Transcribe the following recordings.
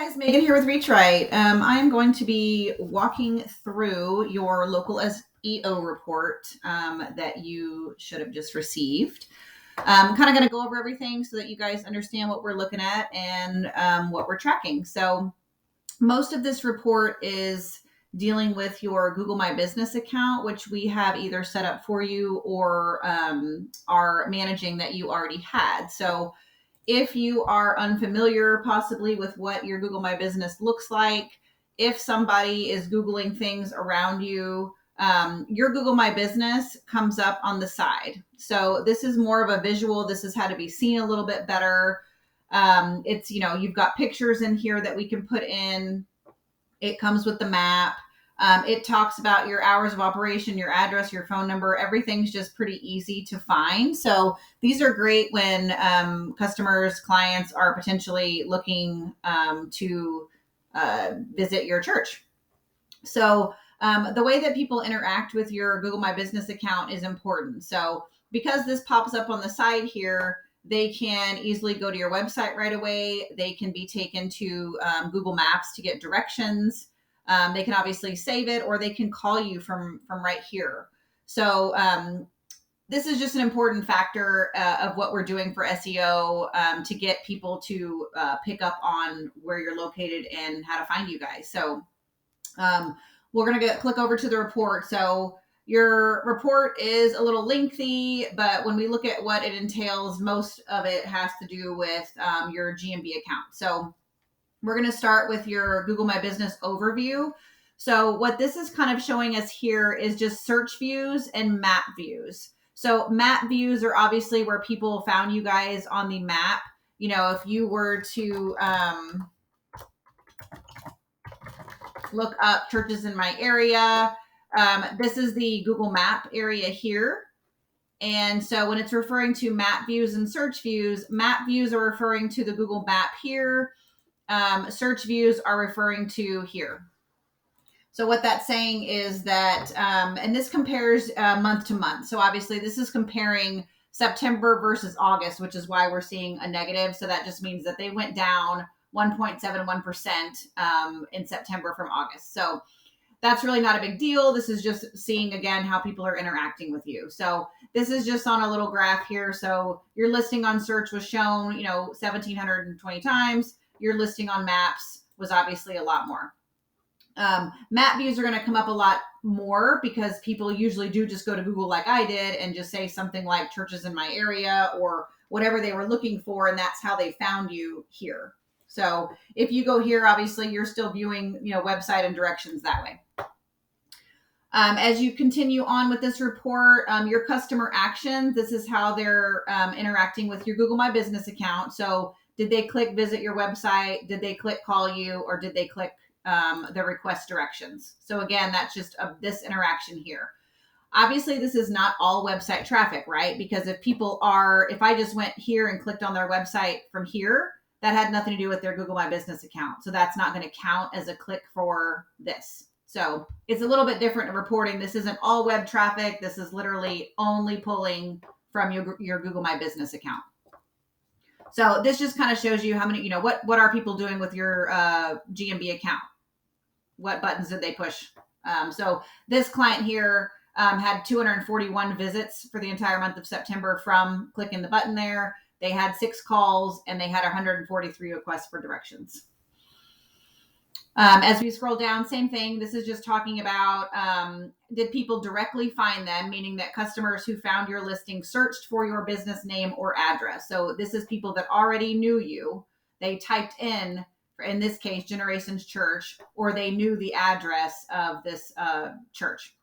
Guys, Megan here with REACHRIGHT. I am going to be walking through your local SEO report that you should have just received. I'm kind of going to go over everything so that you guys understand what we're looking at and what we're tracking. So most of this report is dealing with your Google My Business account, which we have either set up for you or are managing that you already had. So if you are unfamiliar possibly with what your Google My Business looks like, if somebody is Googling things around you, your Google My Business comes up on the side. So this is more of a visual. This is how to be seen a little bit better. It's, you've got pictures in here that we can put in. It comes with the map. It talks about your hours of operation, your address, your phone number. Everything's just pretty easy to find. So these are great when customers, clients are potentially looking to visit your church. So the way that people interact with your Google My Business account is important. So because this pops up on the side here, they can easily go to your website right away. They can be taken to Google Maps to get directions. They can obviously save it, or they can call you from right here. So this is just an important factor of what we're doing for SEO to get people to pick up on where you're located and how to find you guys. So we're going to click over to the report. So your report is a little lengthy, but when we look at what it entails, most of it has to do with your GMB account. So we're going to start with your Google My Business overview. So what this is kind of showing us here is just search views and map views. So map views are obviously where people found you guys on the map. If you were to look up churches in my area, this is the Google Map area here. And so when it's referring to map views and search views, map views are referring to the Google Map here. Search views are referring to here. So what that's saying is that, and this compares month to month. So obviously this is comparing September versus August, which is why we're seeing a negative. So that just means that they went down 1.71% in September from August. So that's really not a big deal. This is just seeing, again, how people are interacting with you. So this is just on a little graph here. So your listing on search was shown, 1,720 times. Your listing on maps was obviously a lot more. Map views are going to come up a lot more because people usually do just go to Google like I did and just say something like churches in my area or whatever they were looking for. And that's how they found you here. So if you go here, obviously you're still viewing, website and directions that way. As you continue on with this report, your customer actions, this is how they're interacting with your Google My Business account. So did they click visit your website? Did they click call you? Or did they click the request directions? So again, that's just this interaction here. Obviously, this is not all website traffic, right? Because if I just went here and clicked on their website from here, that had nothing to do with their Google My Business account. So that's not going to count as a click for this. So it's a little bit different in reporting. This isn't all web traffic. This is literally only pulling from your Google My Business account. So this just kind of shows you how many, what are people doing with your GMB account? What buttons did they push? So this client here had 241 visits for the entire month of September from clicking the button there. They had 6 calls and they had 143 requests for directions. As we scroll down, same thing. This is just talking about, did people directly find them, meaning that customers who found your listing searched for your business name or address. So this is people that already knew you. They typed in this case, Generations Church, or they knew the address of this church.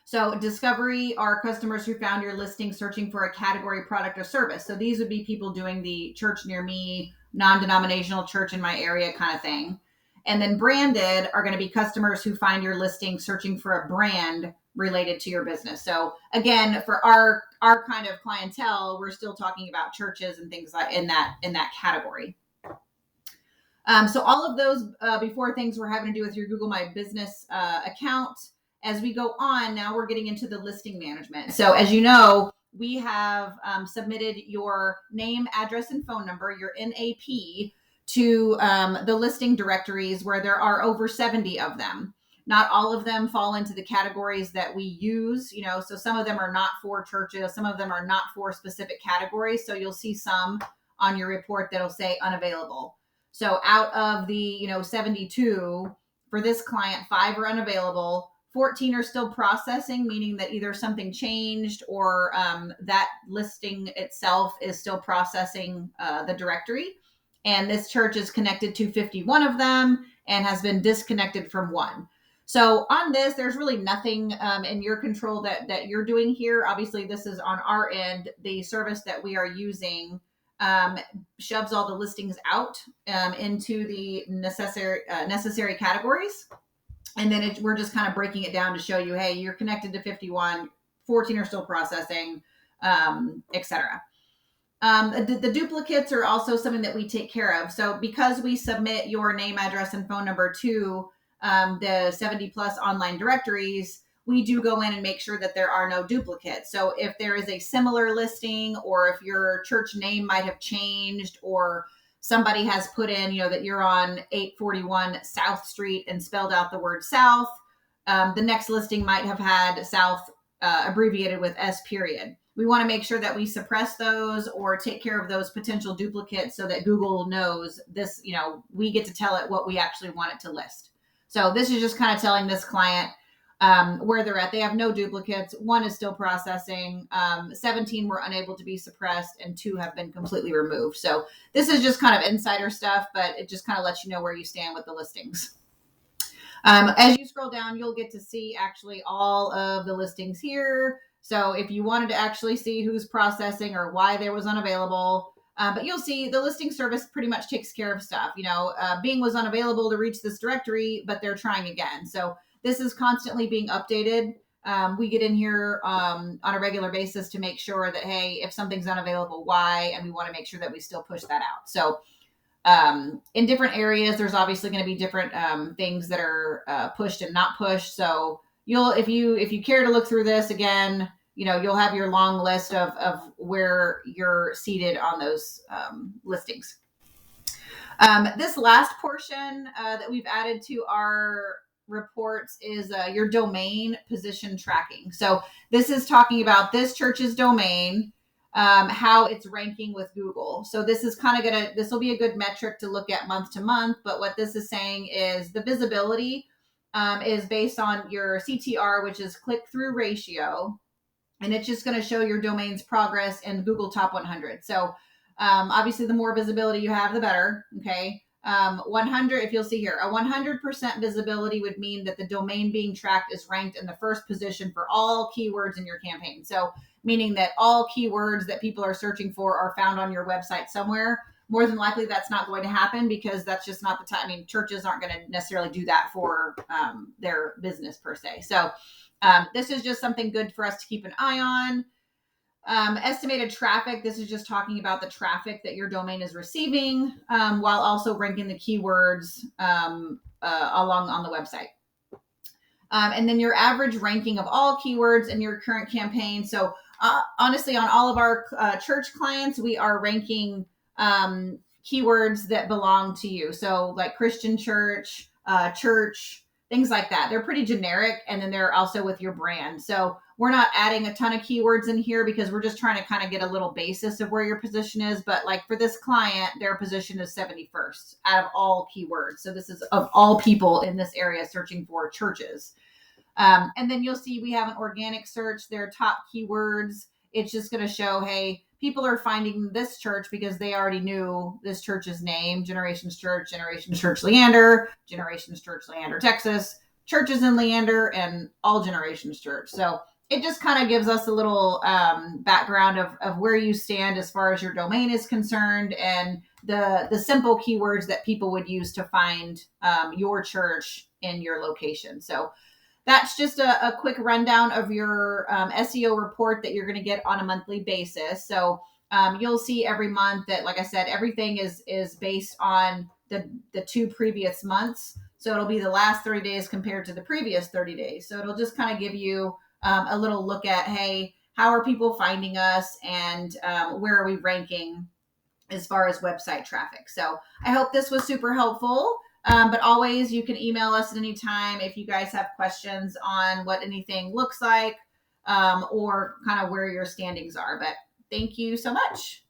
So discovery are customers who found your listing searching for a category, product, or service. So these would be people doing the church near me, non-denominational church in my area kind of thing. And then branded are going to be customers who find your listing searching for a brand related to your business. So again, for our kind of clientele, we're still talking about churches and things like in that category. So all of those before things were having to do with your Google My Business account. As we go on, now we're getting into the listing management. So as you know, we have submitted your name, address, and phone number, your NAP, to the listing directories where there are over 70 of them. Not all of them fall into the categories that we use, so some of them are not for churches, some of them are not for specific categories. So you'll see some on your report that'll say unavailable. So out of the 72 for this client, 5 are unavailable, 14 are still processing, meaning that either something changed or that listing itself is still processing the directory. And this church is connected to 51 of them and has been disconnected from 1. So on this, there's really nothing in your control that you're doing here. Obviously, this is on our end. The service that we are using shoves all the listings out into the necessary categories. And then we're just kind of breaking it down to show you, hey, you're connected to 51, 14 are still processing, etc. The duplicates are also something that we take care of. So because we submit your name, address, and phone number to the 70 plus online directories, we do go in and make sure that there are no duplicates. So if there is a similar listing, or if your church name might have changed, or somebody has put in, that you're on 841 South Street and spelled out the word South, the next listing might have had South abbreviated with S period. We want to make sure that we suppress those or take care of those potential duplicates so that Google knows this, we get to tell it what we actually want it to list. So this is just kind of telling this client where they're at. They have no duplicates. 1 is still processing. 17 were unable to be suppressed, and 2 have been completely removed. So this is just kind of insider stuff, but it just kind of lets you know where you stand with the listings. As you scroll down, you'll get to see actually all of the listings here. So if you wanted to actually see who's processing or why there was unavailable, but you'll see the listing service pretty much takes care of stuff. Bing was unavailable to reach this directory, but they're trying again. So this is constantly being updated. We get in here on a regular basis to make sure that, hey, if something's unavailable, why? And we want to make sure that we still push that out. So in different areas, there's obviously going to be different things that are pushed and not pushed. So if you care to look through this again, you'll have your long list of where you're seated on those listings. This last portion that we've added to our reports is your domain position tracking. So this is talking about this church's domain, how it's ranking with Google. So this is this will be a good metric to look at month to month. But what this is saying is the visibility is based on your CTR, which is click-through ratio. And it's just going to show your domain's progress in Google Top 100. So obviously, the more visibility you have, the better. Okay. 100, if you'll see here, a 100% visibility would mean that the domain being tracked is ranked in the first position for all keywords in your campaign. So meaning that all keywords that people are searching for are found on your website somewhere. More than likely, that's not going to happen because that's just not the time. I mean, churches aren't going to necessarily do that for their business per se. So this is just something good for us to keep an eye on. Estimated traffic. This is just talking about the traffic that your domain is receiving while also ranking the keywords along on the website. And then your average ranking of all keywords in your current campaign. So honestly, on all of our church clients, we are ranking keywords that belong to you. So like Christian church, church, things like that. They're pretty generic. And then they're also with your brand. So we're not adding a ton of keywords in here because we're just trying to kind of get a little basis of where your position is. But like for this client, their position is 71st out of all keywords. So this is of all people in this area searching for churches. And then you'll see we have an organic search, their top keywords. It's just going to show, hey, people are finding this church because they already knew this church's name, Generations Church Leander, Generations Church Leander, Texas, churches in Leander, and all Generations Church. So it just kind of gives us a little background of where you stand as far as your domain is concerned and the simple keywords that people would use to find your church in your location. So that's just a quick rundown of your SEO report that you're going to get on a monthly basis. So you'll see every month that, like I said, everything is based on the 2 previous months. So it'll be the last 30 days compared to the previous 30 days. So it'll just kind of give you a little look at, hey, how are people finding us and where are we ranking as far as website traffic. So I hope this was super helpful. But always, you can email us at any time if you guys have questions on what anything looks like, or kind of where your standings are. But thank you so much.